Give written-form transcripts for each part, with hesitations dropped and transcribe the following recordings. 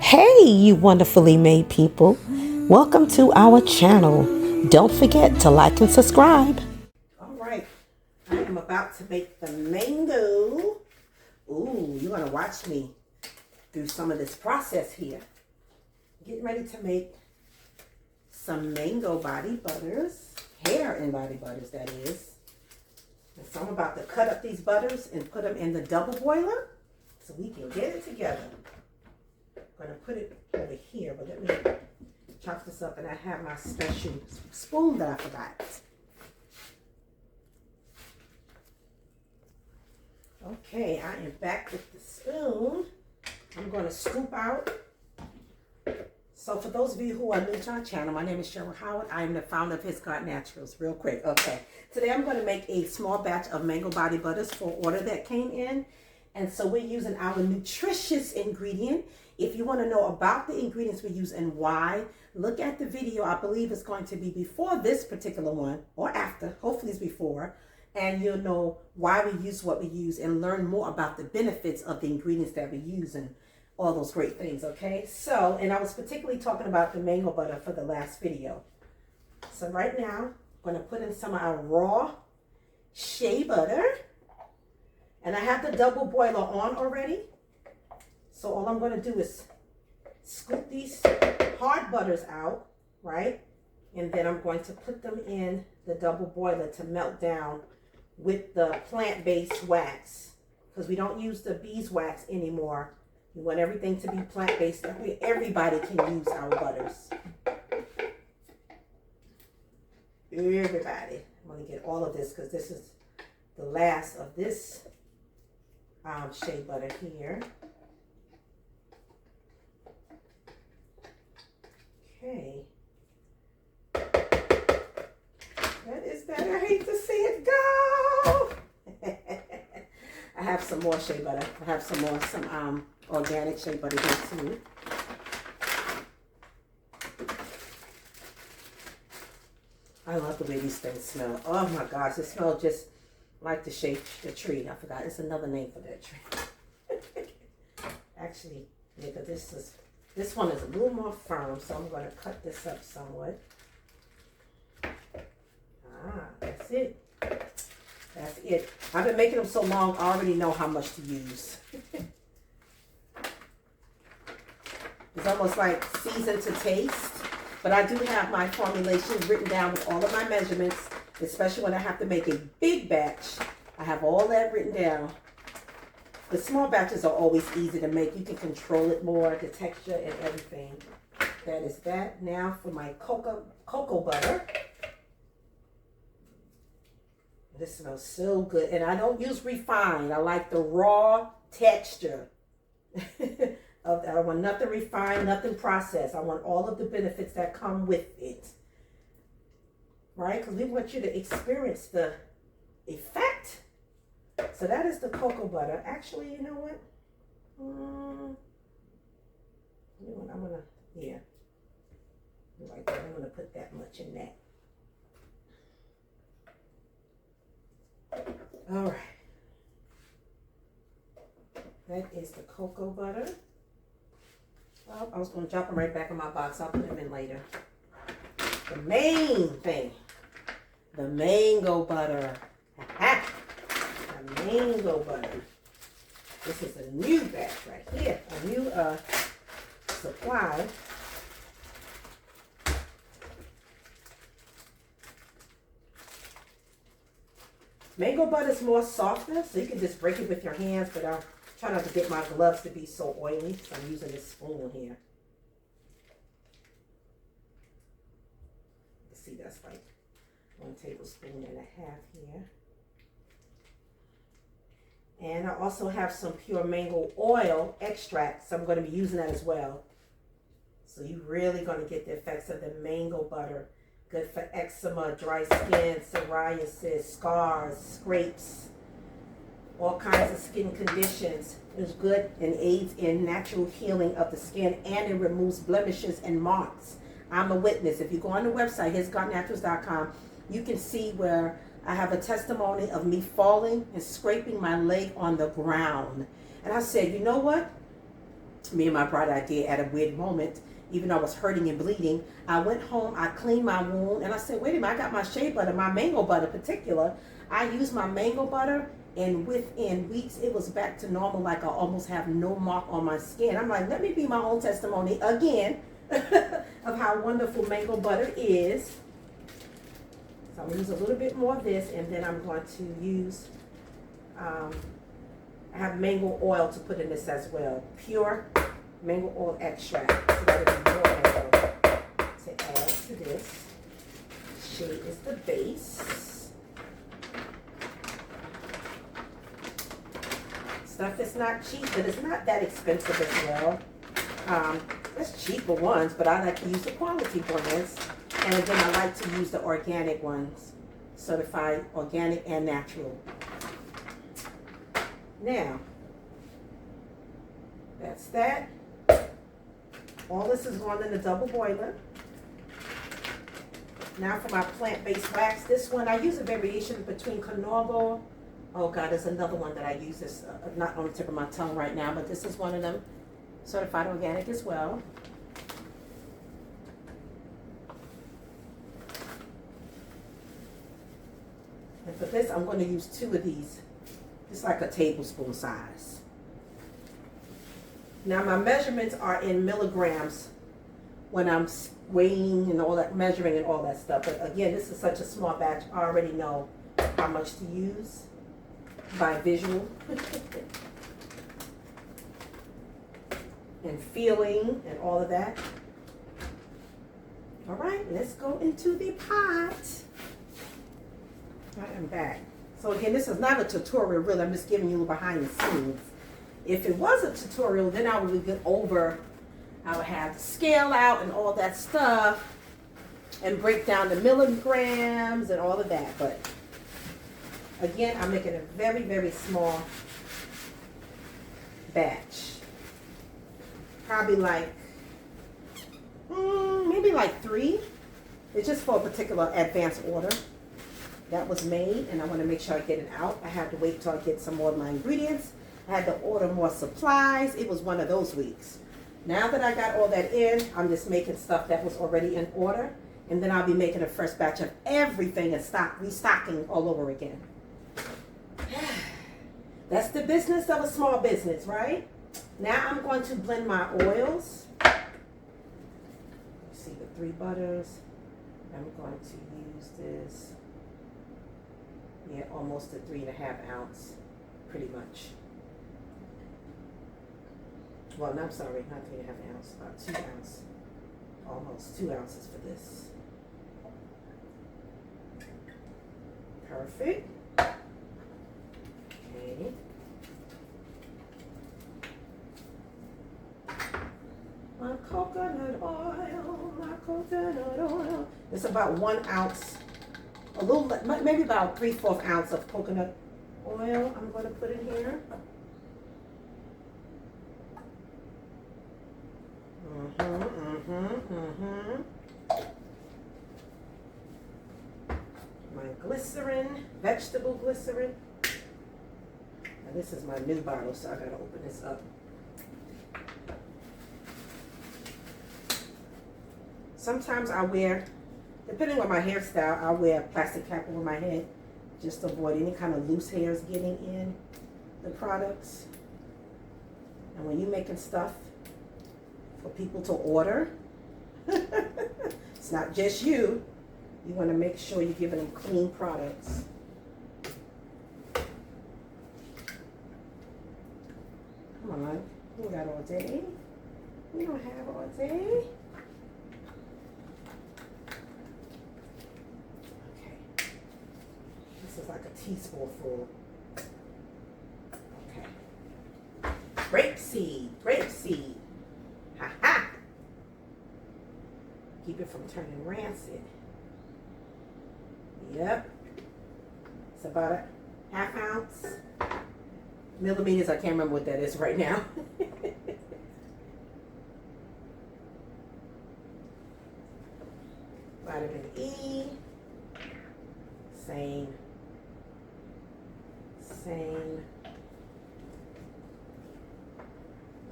Hey, you wonderfully made people. Welcome to our channel. Don't forget to like and subscribe. All right, I am about to make the mango. Ooh, you're going to watch me through some of this process here. Getting ready to make some mango body butters, hair and body butters, that is. And so I'm about to cut up these butters and put them in the double boiler so we can get it together. I'm going to put it over here, but let me chop this up, and I have my special spoon that I forgot. Okay, I am back with the spoon. I'm going to scoop out. So for those of you who are new to our channel, my name is Cheryl Howard. I am the founder of His God Naturals. Real quick, okay. Today I'm going to make a small batch of mango body butters for an order that came in. And so we're using our nutritious ingredient. If you want to know about the ingredients we use and why, look at the video. I believe it's going to be before this particular one or after. Hopefully it's before. And you'll know why we use what we use and learn more about the benefits of the ingredients that we use and all those great things, okay? So, and I was particularly talking about the mango butter for the last video. So right now, I'm going to put in some of our raw shea butter. And I have the double boiler on already. So all I'm going to do is scoop these hard butters out, right? And then I'm going to put them in the double boiler to melt down with the plant-based wax. Because we don't use the beeswax anymore. We want everything to be plant-based. That way everybody can use our butters. Everybody. I'm going to get all of this because this is the last of this shea butter here. Okay. That is better. I hate to see it go. I have some more shea butter. I have some organic shea butter here too. I love the way these things smell. Oh my gosh, it smells just like the tree. I forgot. It's another name for that tree. Actually, nigga, this one is a little more firm, so I'm going to cut this up somewhat. That's it. That's it. I've been making them so long, I already know how much to use. It's almost like seasoned to taste. But I do have my formulations written down with all of my measurements, especially when I have to make a big batch. I have all that written down. The small batches are always easy to make. You can control it more, the texture and everything. That is that. Now for my cocoa butter. This smells so good. And I don't use refined. I like the raw texture. I want nothing refined, nothing processed. I want all of the benefits that come with it. Right? Because we want you to experience the effect. So that is the cocoa butter. Actually, you know what? I'm going to, yeah. Like that. I'm going to put that much in that. All right. That is the cocoa butter. Well, I was going to drop them right back in my box. I'll put them in later. The main thing. The mango butter. The mango butter. This is a new batch right here. A new supply. Mango butter is more softer, so you can just break it with your hands, but I'll try not to get my gloves to be so oily, so I'm using this spoon here. You can see that's like 1 tablespoon and a half here. And I also have some pure mango oil extract, so I'm going to be using that as well. So you're really going to get the effects of the mango butter. Good for eczema, dry skin, psoriasis, scars, scrapes, all kinds of skin conditions. It's good and aids in natural healing of the skin, and it removes blemishes and marks. I'm a witness. If you go on the website, hisgodnaturals.com, you can see where I have a testimony of me falling and scraping my leg on the ground. And I said, you know what? me and my brother, I did at a weird moment, even though I was hurting and bleeding. I went home, I cleaned my wound, and I said, wait a minute, I got my shea butter, my mango butter in particular. I used my mango butter, and within weeks, it was back to normal, like I almost have no mark on my skin. I'm like, let me be my own testimony again of how wonderful mango butter is. So I'm going to use a little bit more of this, and then I'm going to use, I have mango oil to put in this as well. Pure mango oil extract. So that'll be more mango to add to this. Shea is the base. Stuff is not cheap, but it's not that expensive as well. There's cheaper ones, but I like to use the quality brands. And again, I like to use the organic ones. Certified organic and natural. Now, that's that. All this is going in the double boiler. Now for my plant-based wax. This one, I use a variation between canola. Oh God, there's another one that I use. This not on the tip of my tongue right now, but this is one of them. Certified organic as well. And for this, I'm going to use 2 of these. It's like a tablespoon size. Now my measurements are in milligrams when I'm weighing and all that, measuring and all that stuff. But again, this is such a small batch. I already know how much to use by visual and feeling and all of that. All right, let's go into the pot. I am back. So again, this is not a tutorial, really. I'm just giving you behind the scenes. If it was a tutorial, then I would get over, I would have the scale out and all that stuff and break down the milligrams and all of that. But again, I'm making a very, very small batch. Probably like, maybe like 3. It's just for a particular advanced order that was made, and I want to make sure I get it out. I had to wait till I get some more of my ingredients. I had to order more supplies. It was one of those weeks. Now that I got all that in, I'm just making stuff that was already in order, and then I'll be making a fresh batch of everything and restocking all over again. That's the business of a small business, right? Now I'm going to blend my oils. Let's see, the 3 butters. I'm going to use this. Yeah, almost a 3.5 ounce, pretty much. Well, no, I'm sorry, not 3.5 ounce, about 2 ounces. Almost 2 ounces for this. Perfect. Okay. My coconut oil, my coconut oil. It's about 1 ounce. A little, maybe about 3/4 ounce of coconut oil I'm going to put in here. My glycerin, vegetable glycerin. Now this is my new bottle, so I got to open this up. Sometimes I wear, depending on my hairstyle, I'll wear a plastic cap over my head just to avoid any kind of loose hairs getting in the products. And when you're making stuff for people to order, it's not just you. You want to make sure you're giving them clean products. Come on, we got all day. We don't have all day. This is like a teaspoonful. Okay. Grapeseed. Ha ha. Keep it from turning rancid. Yep. It's about a 1/2 ounce. Millimeters, I can't remember what that is right now. Vitamin E. Same.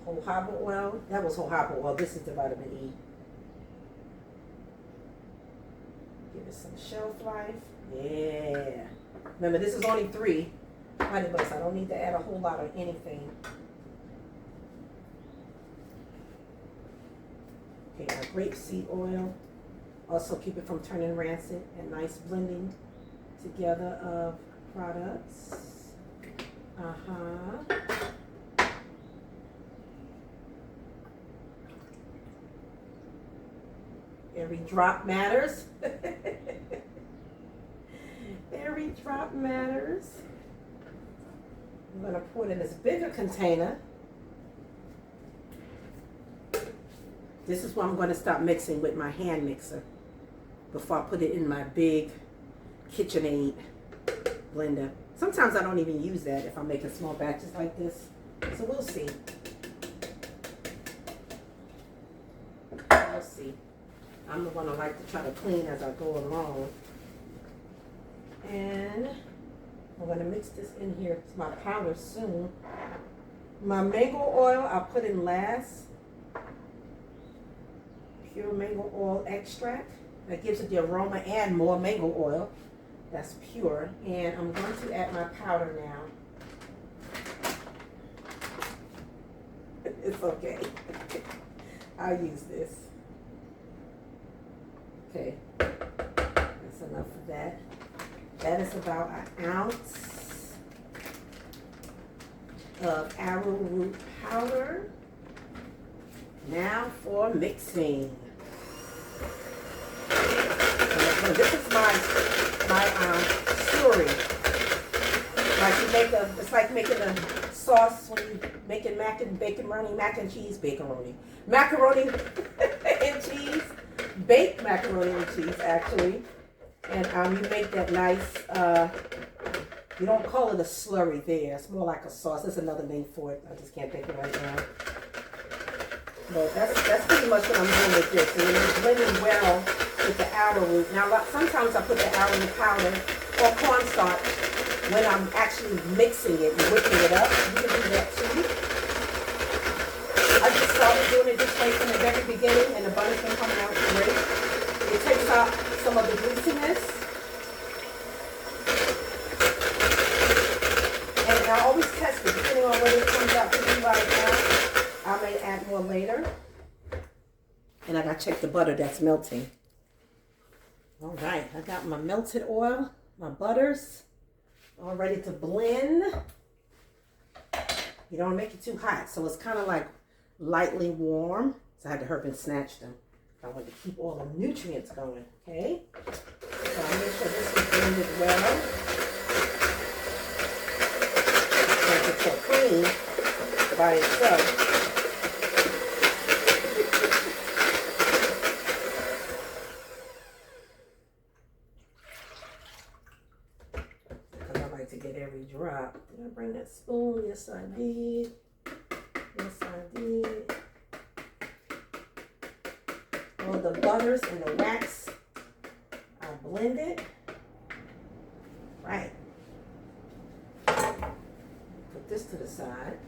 Jojoba oil. That was jojoba oil. This is the vitamin E. Give it some shelf life. Yeah. Remember, this is only 3 honey bucks. I don't need to add a whole lot of anything. Okay, our grapeseed oil. Also keep it from turning rancid, and nice blending together of products. Every drop matters. Every drop matters. I'm going to pour it in this bigger container. This is what I'm going to start mixing with my hand mixer before I put it in my big KitchenAid blender. Sometimes I don't even use that if I'm making small batches like this. So we'll see. We'll see. I'm the one who like to try to clean as I go along. And I'm going to mix this in here to my powder soon. My mango oil I'll put in last. Pure mango oil extract. That gives it the aroma and more mango oil. That's pure. And I'm going to add my powder now. It's okay. I'll use this. Okay. That's enough of that. That is about an ounce of arrowroot powder. Now for mixing. This is my SERUM. Like you make it's like making a sauce when you making macaroni and cheese, baked macaroni and cheese actually. And you make that nice, you don't call it a slurry there. It's more like a sauce. There's another name for it. I just can't think of it right now. But that's pretty much what I'm doing with this. And it's blending well with the arrowroot. Now, sometimes I put the arrowroot powder or cornstarch when I'm actually mixing it and whipping it up. You can do that too. I just started doing it this way from the very beginning, and the butter's been coming out great. It takes out some of the greasiness. And I always test it, depending on whether it comes out to be right now. I may add more later. And I gotta check the butter that's melting. All right, I got my melted oil, my butters, all ready to blend. You don't make it too hot, so it's kind of like lightly warm. So I had to hurry and snatch them. I want to keep all the nutrients going, okay? So I'll make sure this is blended well. Make it so clean by itself. Because I like to get every drop. Did I bring that spoon? Yes, I did. Yes, I did. All the butters and the wax are blended. Right. Put this to the side.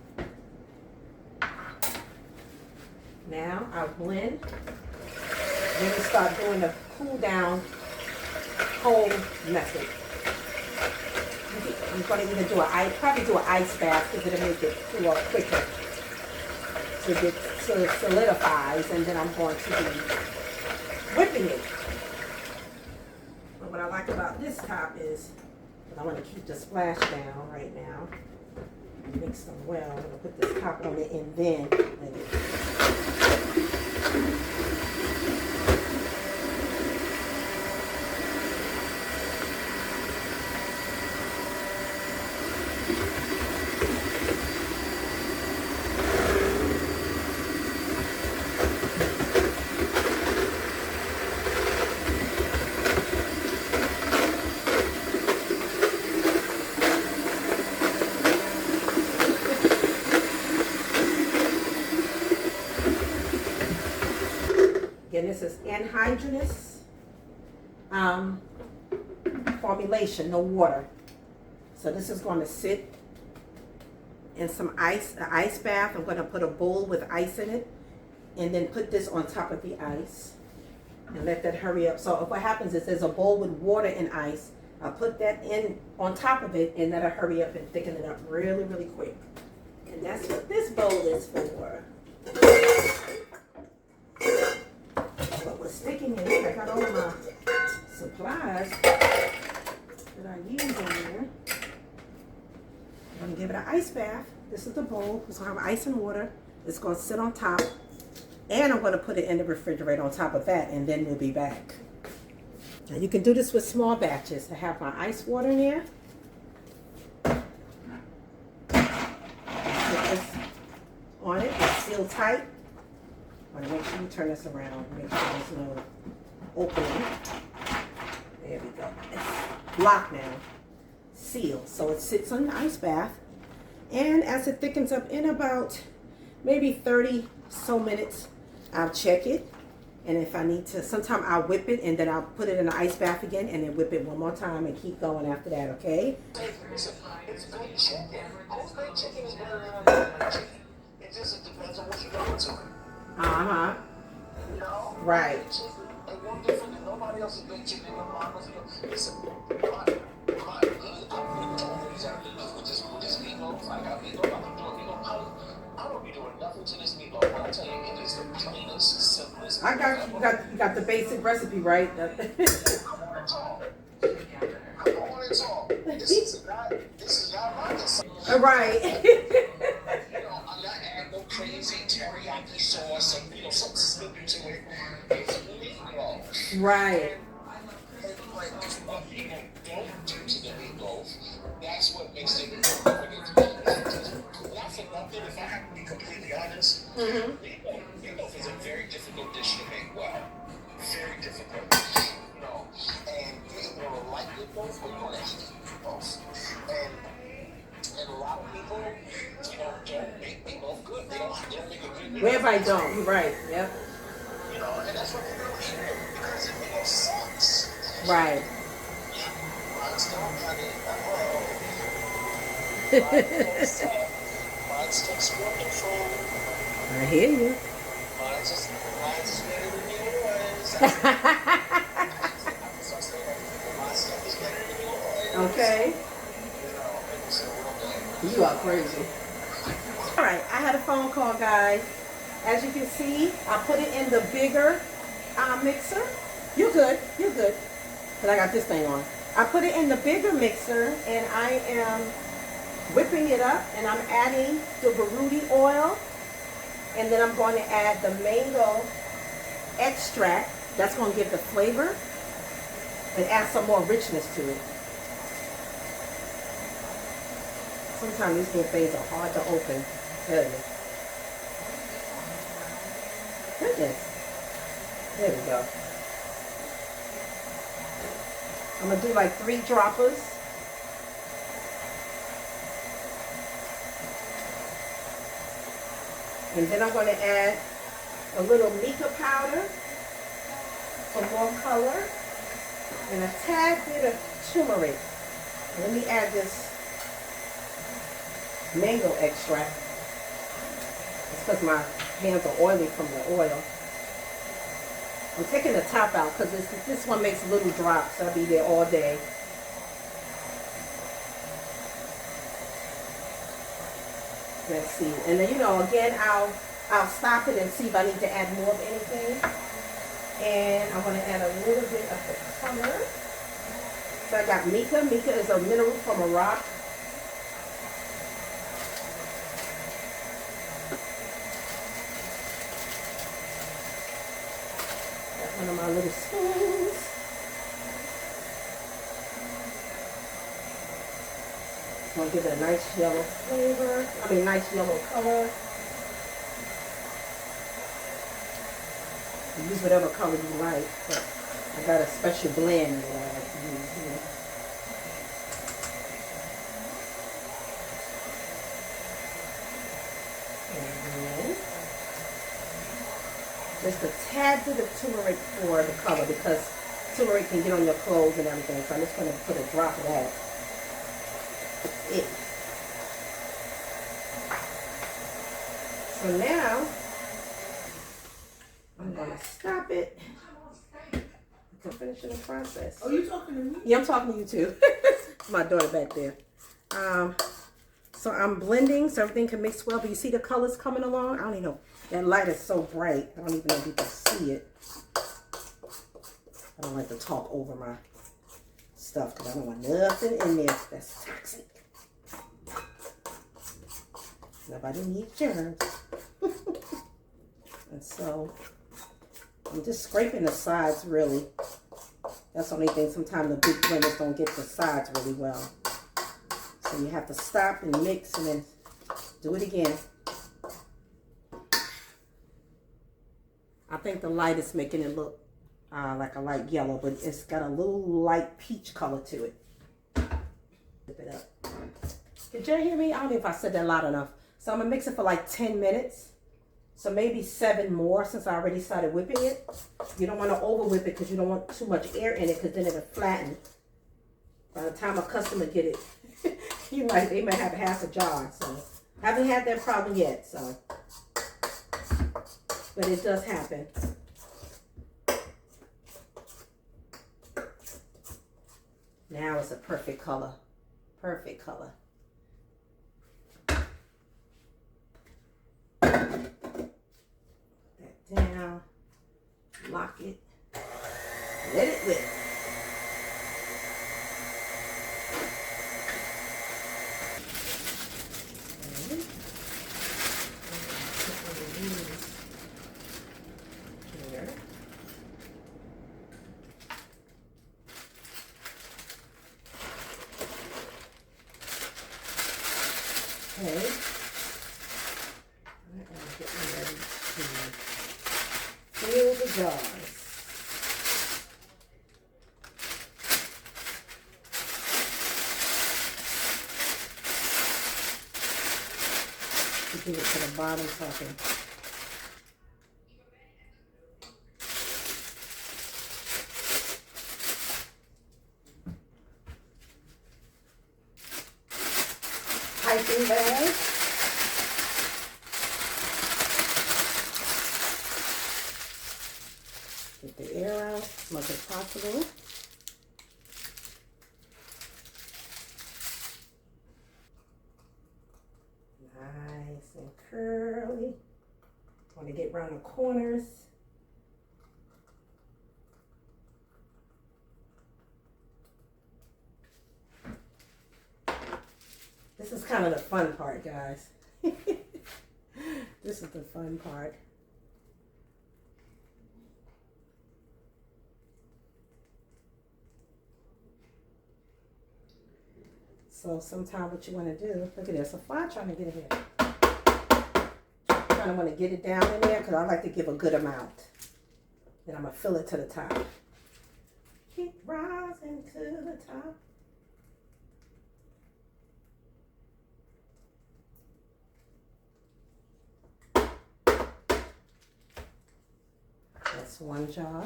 Now I'll blend. Then we start doing the cool down cold method. I'm going to either probably do an ice bath because it'll make it cool up quicker. So it solidifies, and then I'm going to be whipping it. But what I like about this top is that I want to keep the splash down right now. Mix them well. I'm going to put this top on it and then let it. Again, this is anhydrous formulation, no water. So this is going to sit and some ice, an ice bath. I'm going to put a bowl with ice in it and then put this on top of the ice and let that hurry up. So what happens is there's a bowl with water and ice. I'll put that in on top of it and that'll hurry up and thicken it up really, really quick. And that's what this bowl is for. What was sticking in it, I got all of my supplies that I use in there. I'm going to give it an ice bath. This is the bowl. It's going to have ice and water. It's going to sit on top. And I'm going to put it in the refrigerator on top of that, and then we'll be back. Now you can do this with small batches. I have my ice water in there. Put this on it. It's sealed tight. I want to make sure you turn this around. Make sure there's no opening. There we go. It's locked now. Sealed. So it sits on the ice bath. And as it thickens up in about maybe 30 so minutes, I'll check it. And if I need to, sometime I'll whip it and then I'll put it in the ice bath again and then whip it one more time and keep going after that, okay? It's baked chicken. Whole baked chicken is better than baked chicken. It just depends on what you go into it. Uh-huh. You know? Right. And one different than nobody else's baked chicken in your mama's. Listen, my good. I'm doing these out with this meatloaf. I got meatloaf. I'm doing meatloaf. I don't be doing nothing to this meatloaf, but I tell you, it is the plainest, simplest. I got you got the basic recipe, right? I want it all. I want it all. This is not my Right. I'm not adding no crazy teriyaki sauce and something stupid to it. It's meatloaf. Right. And like what people don't do to the meatloaf, that's what makes it difficult. Not for nothing, if I have to be completely honest, meatloaf is a very difficult dish to make well. Very difficult. And you're going to like meatloaf or you're going to hate meatloaf. And a lot of people, don't make meatloaf good. They don't make a good meatloaf. Everybody don't. You're right. Yep. And that's what people don't eat it because it sucks. Right. Mine's don't got it. Mine's takes more control. I hear you. Mine's just better than yours. My stuff is better than yours. Okay. You are crazy. All right, I had a phone call, guys. As you can see, I put it in the bigger mixer. You're good. You're good. Because I got this thing on. I put it in the bigger mixer, and I am whipping it up, and I'm adding the Baruti oil, and then I'm going to add the mango extract. That's going to give the flavor and add some more richness to it. Sometimes these little things are hard to open, I tell you. Goodness. There we go. I'm going to do like 3 droppers. And then I'm going to add a little mica powder for more color and a tad bit of turmeric. Let me add this mango extract. It's because my hands are oily from the oil. I'm taking the top out because this one makes little drops. I'll be there all day. Let's see. And then, again, I'll stop it and see if I need to add more of anything. And I'm going to add a little bit of the color. So I got mica. Mica is a mineral from a rock. Got one of my little spoons. I'm going to give it a nice yellow flavor. Nice yellow color. You use whatever color you like, but I got a special blend that I like to use here. And then just a tad bit of turmeric for the color because turmeric can get on your clothes and everything. So I'm just going to put a drop of that. So now, I'm going to stop it to finishing the process. Oh, you talking to me? Yeah, I'm talking to you too. My daughter back there. So I'm blending so everything can mix well. But you see the colors coming along? I don't even know. That light is so bright. I don't even know if you can see it. I don't like to talk over my stuff because I don't want nothing in there that's toxic. Nobody needs germs. And so I'm just scraping the sides really. That's the only thing. Sometimes the big blenders don't get the sides really well. So you have to stop and mix and then do it again. I think the light is making it look like a light yellow, but it's got a little light peach color to it. Flip it up. Did you hear me? I don't know if I said that loud enough. So I'm going to mix it for like 10 minutes. So maybe 7 more since I already started whipping it. You don't want to over whip it because you don't want too much air in it because then it'll flatten. By the time a customer get it, they might have half a jar. So I haven't had that problem yet. So, but it does happen. Now it's a perfect color. Perfect color. Down, lock it, let it whip. Here. Okay. I am getting ready to fill the jars. To get it to the bottom so I can piping bag. Get the air out as much as possible. Nice and curly. Want to get around the corners. This is kind of the fun part, guys. This is the fun part. So sometimes what you want to do, look at this, a fly trying to get it here. Kind of want to get it down in there because I like to give a good amount. Then I'm going to fill it to the top. Keep rising to the top. That's one jar.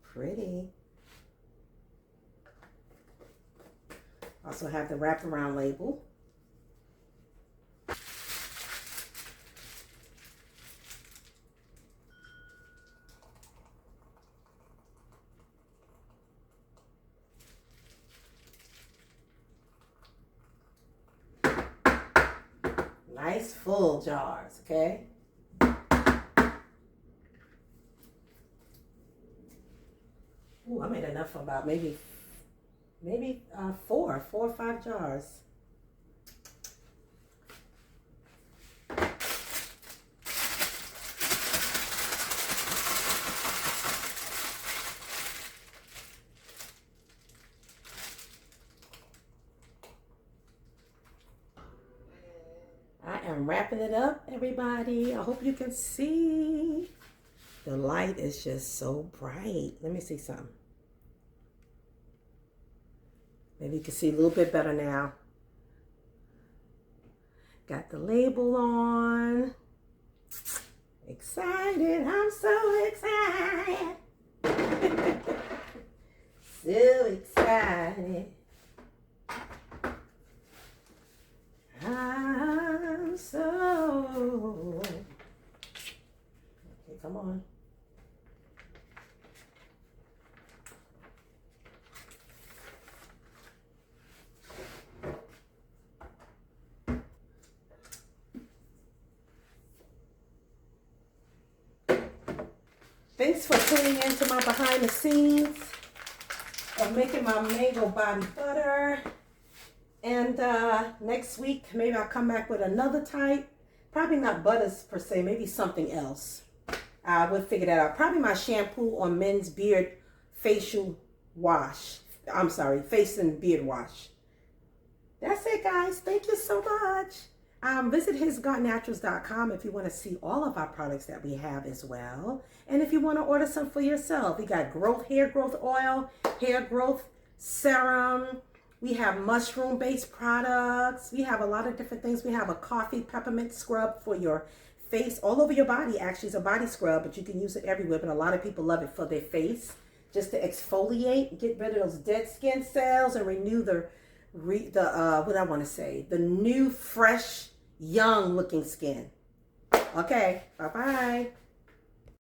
Pretty. Also have the wraparound label. Nice full jars, okay? Ooh, I made enough for about maybe 4 or 5 jars. I am wrapping it up, everybody. I hope you can see. The light is just so bright. Let me see something. Maybe you can see a little bit better now. Got the label on. Excited. I'm so excited. So excited. I'm so Thanks for tuning in to my behind the scenes of making my mango body butter. And next week, maybe I'll come back with another type. Probably not butters per se, maybe something else. We'll figure that out. Probably my shampoo or men's beard facial wash. I'm sorry, face and beard wash. That's it, guys. Thank you so much. Visit hisgotnaturals.com if you want to see all of our products that we have as well. And if you want to order some for yourself, we got hair growth oil, hair growth serum. We have mushroom-based products. We have a lot of different things. We have a coffee peppermint scrub for your face, all over your body. Actually, it's a body scrub, but you can use it everywhere. But a lot of people love it for their face, just to exfoliate, get rid of those dead skin cells, and renew the new, fresh, young looking skin. Okay, bye-bye.